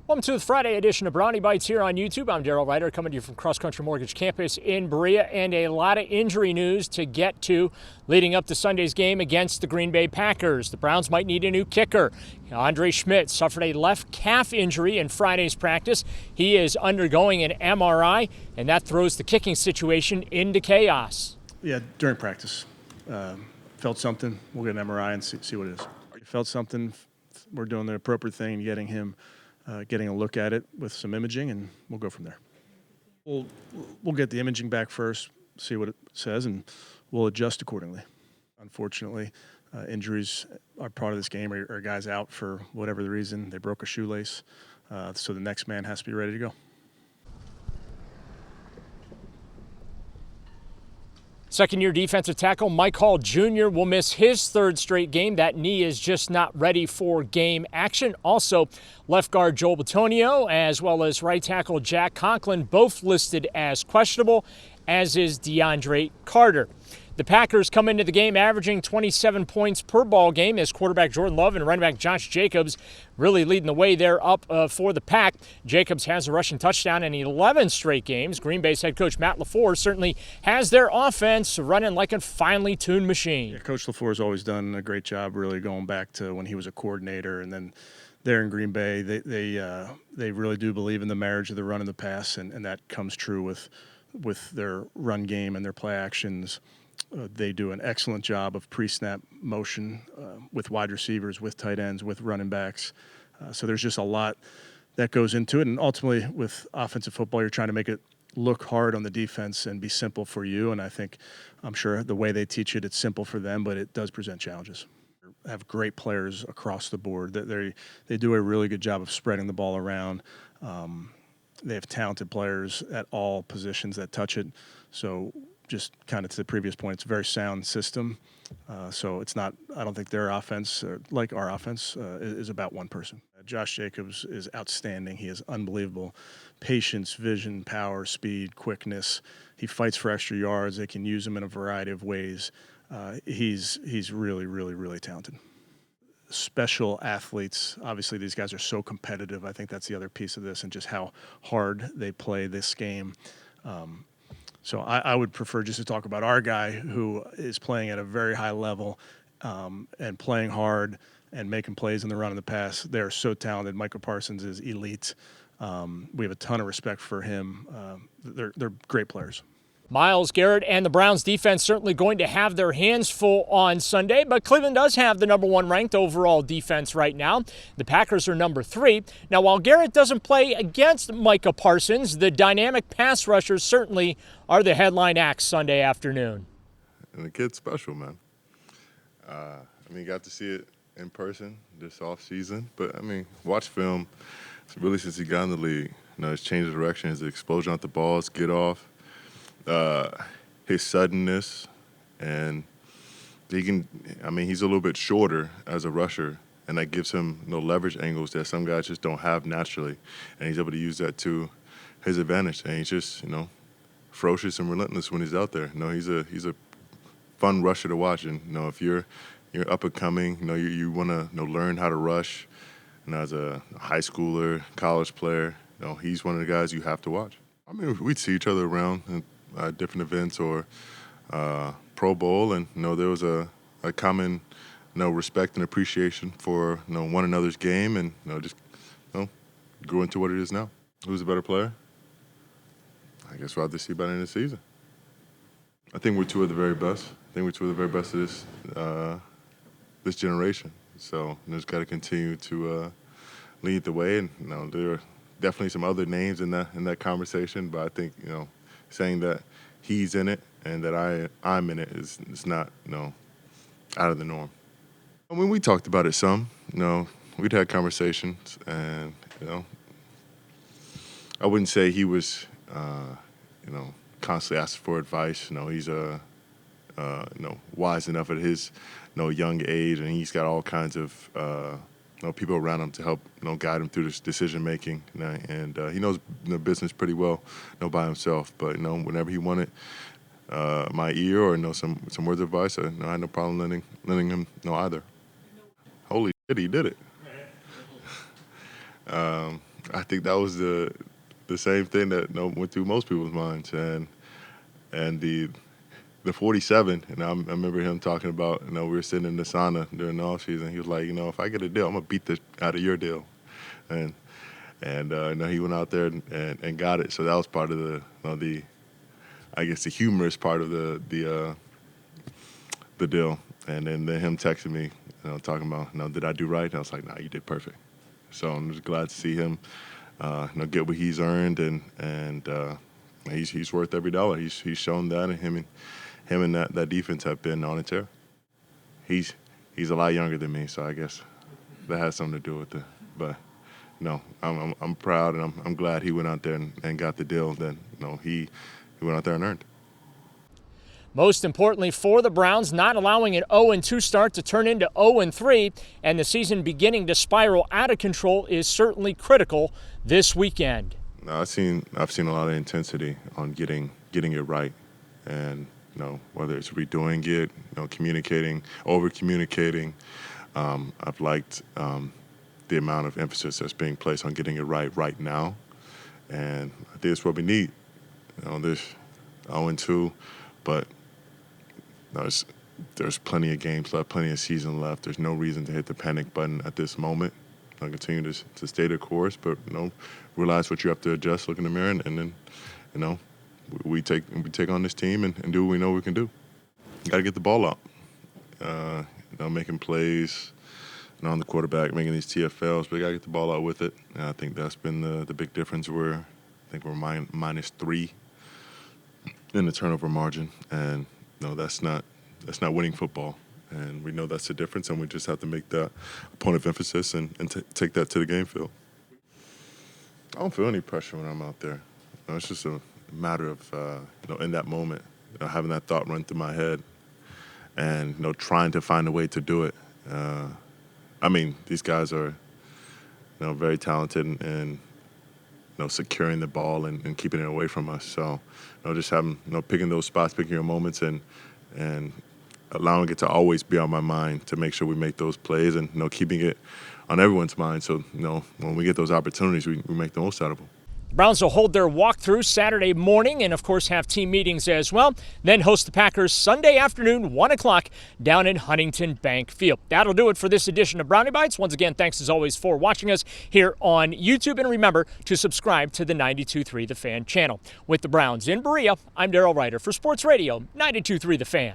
Welcome to the Friday edition of Brownie Bites here on YouTube. I'm Darrell Ryder coming to you from Cross Country Mortgage Campus in Berea, and a lot of injury news to get to leading up to Sunday's game against the Green Bay Packers. The Browns might need a new kicker. Andre Szmyt suffered a left calf injury in Friday's practice. He is undergoing an MRI, and that throws the kicking situation into chaos. Yeah, during practice. Felt something. We'll get an MRI and see what it is. Felt something. We're doing the appropriate thing and getting him getting a look at it with some imaging, and we'll go from there. We'll get the imaging back first, see what it says, and we'll adjust accordingly. Unfortunately, injuries are part of this game. Or guys out for whatever the reason. They broke a shoelace, so the next man has to be ready to go. Second-year defensive tackle Mike Hall Jr. will miss his third straight game. That knee is just not ready for game action. Also, left guard Joel Bitonio, as well as right tackle Jack Conklin, both listed as questionable, as is DeAndre Carter. The Packers come into the game averaging 27 points per ball game as quarterback Jordan Love and running back Josh Jacobs really leading the way there up for the Pack. Jacobs has a rushing touchdown in 11 straight games. Green Bay's head coach Matt LaFleur certainly has their offense running like a finely tuned machine. Yeah, Coach LaFleur has always done a great job really going back to when he was a coordinator, and then there in Green Bay, they really do believe in the marriage of the run and the pass, and that comes true with their run game and their play actions. They do an excellent job of pre-snap motion with wide receivers, with tight ends, with running backs. So there's just a lot that goes into it. And ultimately, with offensive football, you're trying to make it look hard on the defense and be simple for you. And I'm sure the way they teach it, it's simple for them, but it does present challenges. They have great players across the board. They do a really good job of spreading the ball around. They have talented players at all positions that touch it. So just kind of to the previous point, it's a very sound system. So it's not, I don't think their offense, like our offense, is about one person. Josh Jacobs is outstanding. He has unbelievable patience, vision, power, speed, quickness. He fights for extra yards. They can use him in a variety of ways. He's really, really, really talented. Special athletes, obviously these guys are so competitive. I think that's the other piece of this, and just how hard they play this game. So I would prefer just to talk about our guy who is playing at a very high level and playing hard and making plays in the run and the pass. They are so talented. Micah Parsons is elite. We have a ton of respect for him. They're great players. Myles Garrett and the Browns defense certainly going to have their hands full on Sunday, but Cleveland does have the number one ranked overall defense right now. The Packers are number 3. Now, while Garrett doesn't play against Micah Parsons, the dynamic pass rushers certainly are the headline acts Sunday afternoon. And the kid's special, man. You got to see it in person this offseason, but, watch film really since he got in the league. His change of direction, his explosion off the balls, get off. His suddenness, and he's a little bit shorter as a rusher, and that gives him leverage angles that some guys just don't have naturally, and he's able to use that to his advantage. And he's just ferocious and relentless when he's out there. He's a fun rusher to watch, and if you're up and coming, you want to learn how to rush, and as a high schooler, college player, he's one of the guys you have to watch. We'd see each other around and different events or Pro Bowl, and there was a common respect and appreciation for one another's game, and just grew into what it is now. Who's a better player? I guess we'll have to see by the end of the season. I think we're two of the very best. Of this generation. So just got to continue to lead the way, and there are definitely some other names in that conversation, but I think saying that he's in it and that I'm in it is not out of the norm. We talked about it some. We'd had conversations, and I wouldn't say he was constantly asking for advice. He's wise enough at his young age, and he's got all kinds of people around him to help guide him through this decision making, and he knows the business pretty well by himself. But whenever he wanted my ear or some words of advice, I had no problem lending him either. Holy shit, he did it. I think that was the same thing that went through most people's minds, and the 47. And I remember him talking about, we were sitting in the sauna during the offseason. He was like, if I get a deal, I'm gonna beat the out of your deal, and he went out there and got it. So that was part of the I guess the humorous part of the deal. And then him texting me, talking about, did I do right? And I was like, nah, you did perfect. So I'm just glad to see him, get what he's earned, and he's worth every dollar. He's shown that, and him and that defense have been on a tear. He's a lot younger than me, so I guess that has something to do with it. But no, I'm proud, and I'm glad he went out there and got the deal that he went out there and earned. Most importantly for the Browns, not allowing an 0-2 start to turn into 0-3, and the season beginning to spiral out of control is certainly critical this weekend. No, I've seen a lot of intensity on getting it right, and whether it's redoing it, communicating, over communicating. I've liked the amount of emphasis that's being placed on getting it right now, and I think it's what we need. There's 0-2, but there's plenty of games left, plenty of season left. There's no reason to hit the panic button at this moment. I'll continue to stay the course, but realize what you have to adjust, look in the mirror, and then we take on this team and do what we know we can do. Got to get the ball out. Making plays, on the quarterback, making these TFLs, but we got to get the ball out with it. And I think that's been the big difference. We're -3 in the turnover margin, and that's not winning football. And we know that's the difference, and we just have to make that a point of emphasis and take that to the game field. I don't feel any pressure when I'm out there. It's just a matter of, in that moment, having that thought run through my head and, trying to find a way to do it. These guys are, very talented and securing the ball and keeping it away from us. So, just having, picking those spots, picking your moments, and allowing it to always be on my mind to make sure we make those plays, and keeping it on everyone's mind. So when we get those opportunities, we make the most out of them. The Browns will hold their walkthrough Saturday morning and, of course, have team meetings as well. Then host the Packers Sunday afternoon, 1 o'clock, down in Huntington Bank Field. That'll do it for this edition of Brownie Bites. Once again, thanks as always for watching us here on YouTube. And remember to subscribe to the 92.3 The Fan channel. With the Browns in Berea, I'm Darryl Ryder for Sports Radio 92.3 The Fan.